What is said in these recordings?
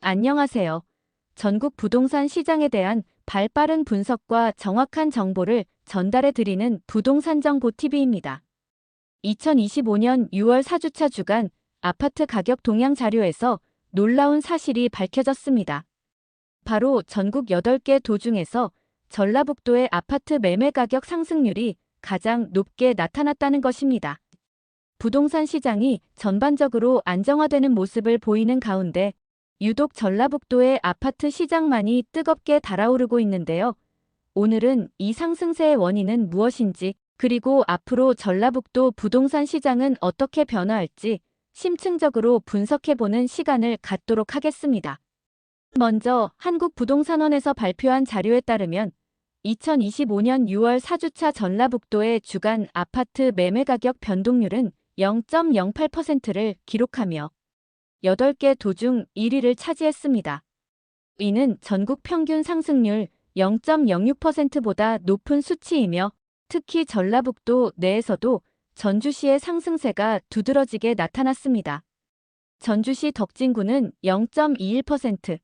안녕하세요. 전국 부동산 시장에 대한 발빠른 분석과 정확한 정보를 전달해 드리는 부동산정보TV입니다. 2025년 6월 4주차 주간 아파트 가격 동향 자료에서 놀라운 사실이 밝혀졌습니다. 바로 전국 8개 도 중에서 전라북도의 아파트 매매 가격 상승률이 가장 높게 나타났다는 것입니다. 부동산 시장이 전반적으로 안정화되는 모습을 보이는 가운데 유독 전라북도의 아파트 시장만이 뜨겁게 달아오르고 있는데요. 오늘은 이 상승세의 원인은 무엇인지, 그리고 앞으로 전라북도 부동산 시장은 어떻게 변화할지 심층적으로 분석해보는 시간을 갖도록 하겠습니다. 먼저 한국부동산원에서 발표한 자료에 따르면 2025년 6월 4주차 전라북도의 주간 아파트 매매 가격 변동률은 0.08%를 기록하며 8개 도 중 1위를 차지했습니다. 이는 전국 평균 상승률 0.06%보다 높은 수치이며 특히 전라북도 내에서도 전주시의 상승세가 두드러지게 나타났습니다. 전주시 덕진구는 0.21%,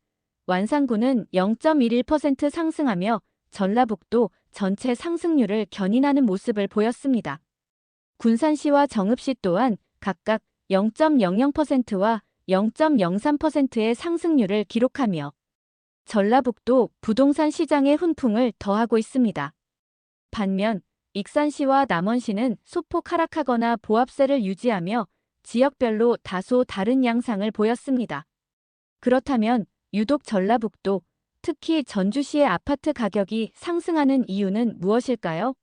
완산구는 0.11% 상승하며 전라북도 전체 상승률을 견인하는 모습을 보였습니다. 군산시와 정읍시 또한 각각 0.00%와 0.03%의 상승률을 기록하며 전라북도 부동산 시장의 훈풍을 더하고 있습니다. 반면 익산시와 남원시는 소폭 하락하거나 보합세를 유지하며 지역별로 다소 다른 양상을 보였습니다. 그렇다면 유독 전라북도, 특히 전주시의 아파트 가격이 상승하는 이유는 무엇일까요?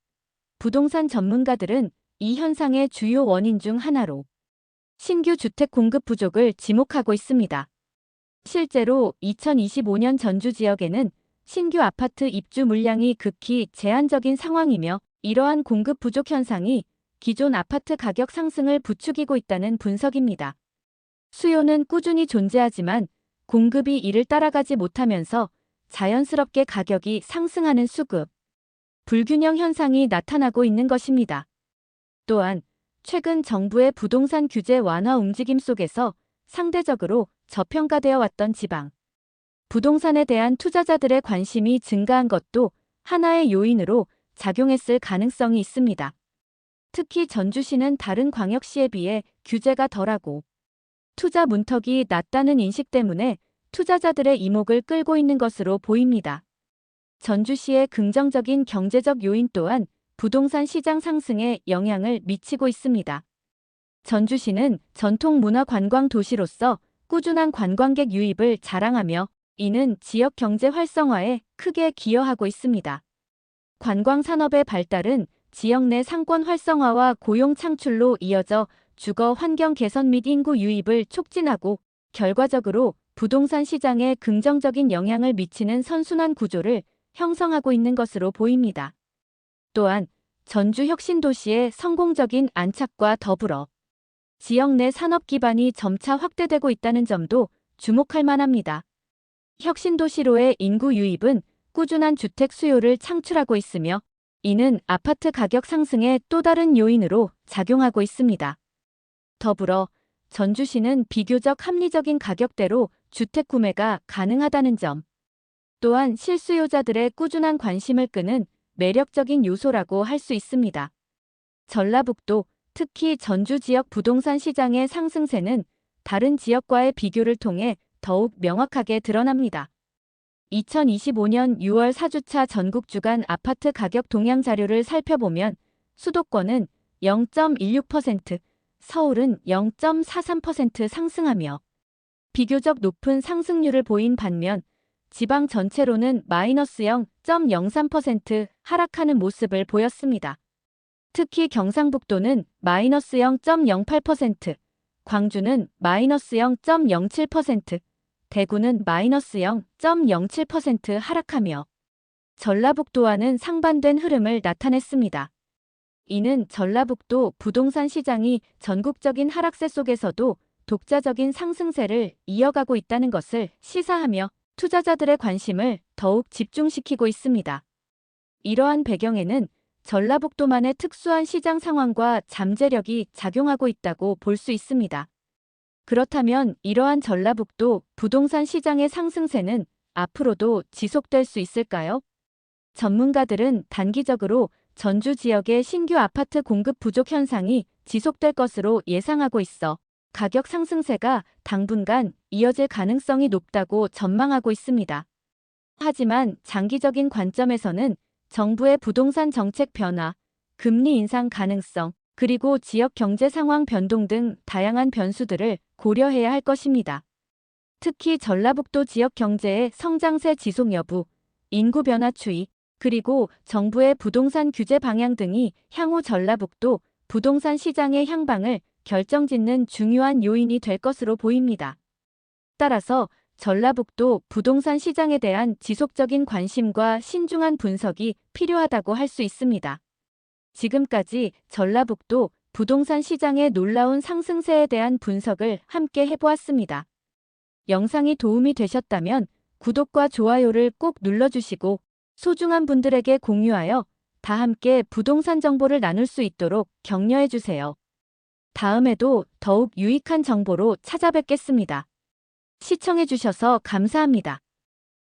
부동산 전문가들은 이 현상의 주요 원인 중 하나로 신규 주택 공급 부족을 지목하고 있습니다. 실제로 2025년 전주 지역에는 신규 아파트 입주 물량이 극히 제한적인 상황이며 이러한 공급 부족 현상이 기존 아파트 가격 상승을 부추기고 있다는 분석입니다. 수요는 꾸준히 존재하지만 공급이 이를 따라가지 못하면서 자연스럽게 가격이 상승하는 수급, 불균형 현상이 나타나고 있는 것입니다. 또한 최근 정부의 부동산 규제 완화 움직임 속에서 상대적으로 저평가되어 왔던 지방, 부동산에 대한 투자자들의 관심이 증가한 것도 하나의 요인으로 작용했을 가능성이 있습니다. 특히 전주시는 다른 광역시에 비해 규제가 덜하고 투자 문턱이 낮다는 인식 때문에 투자자들의 이목을 끌고 있는 것으로 보입니다. 전주시의 긍정적인 경제적 요인 또한 부동산 시장 상승에 영향을 미치고 있습니다. 전주시는 전통 문화 관광 도시로서 꾸준한 관광객 유입을 자랑하며 이는 지역 경제 활성화에 크게 기여하고 있습니다. 관광 산업의 발달은 지역 내 상권 활성화와 고용 창출로 이어져 주거 환경 개선 및 인구 유입을 촉진하고 결과적으로 부동산 시장에 긍정적인 영향을 미치는 선순환 구조를 형성하고 있는 것으로 보입니다. 또한 전주 혁신도시의 성공적인 안착과 더불어 지역 내 산업 기반이 점차 확대되고 있다는 점도 주목할 만합니다. 혁신도시로의 인구 유입은 꾸준한 주택 수요를 창출하고 있으며 이는 아파트 가격 상승의 또 다른 요인으로 작용하고 있습니다. 더불어 전주시는 비교적 합리적인 가격대로 주택 구매가 가능하다는 점, 또한 실수요자들의 꾸준한 관심을 끄는 매력적인 요소라고 할 수 있습니다. 전라북도, 특히 전주 지역 부동산 시장의 상승세는 다른 지역과의 비교를 통해 더욱 명확하게 드러납니다. 2025년 6월 4주차 전국 주간 아파트 가격 동향 자료를 살펴보면 수도권은 0.16%, 서울은 0.43% 상승하며 비교적 높은 상승률을 보인 반면 지방 전체로는 마이너스 0.03% 하락하는 모습을 보였습니다. 특히 경상북도는 마이너스 0.08%, 광주는 마이너스 0.07%, 대구는 마이너스 0.07% 하락하며 전라북도와는 상반된 흐름을 나타냈습니다. 이는 전라북도 부동산 시장이 전국적인 하락세 속에서도 독자적인 상승세를 이어가고 있다는 것을 시사하며 투자자들의 관심을 더욱 집중시키고 있습니다. 이러한 배경에는 전라북도만의 특수한 시장 상황과 잠재력이 작용하고 있다고 볼 수 있습니다. 그렇다면 이러한 전라북도 부동산 시장의 상승세는 앞으로도 지속될 수 있을까요? 전문가들은 단기적으로 전주 지역의 신규 아파트 공급 부족 현상이 지속될 것으로 예상하고 있어 가격 상승세가 당분간 이어질 가능성이 높다고 전망하고 있습니다. 하지만 장기적인 관점에서는 정부의 부동산 정책 변화, 금리 인상 가능성, 그리고 지역 경제 상황 변동 등 다양한 변수들을 고려해야 할 것입니다. 특히 전라북도 지역 경제의 성장세 지속 여부, 인구 변화 추이, 그리고 정부의 부동산 규제 방향 등이 향후 전라북도 부동산 시장의 향방을 결정짓는 중요한 요인이 될 것으로 보입니다. 따라서 전라북도 부동산 시장에 대한 지속적인 관심과 신중한 분석이 필요하다고 할 수 있습니다. 지금까지 전라북도 부동산 시장의 놀라운 상승세에 대한 분석을 함께 해보았습니다. 영상이 도움이 되셨다면 구독과 좋아요를 꼭 눌러주시고 소중한 분들에게 공유하여 다 함께 부동산 정보를 나눌 수 있도록 격려해주세요. 다음에도 더욱 유익한 정보로 찾아뵙겠습니다. 시청해주셔서 감사합니다.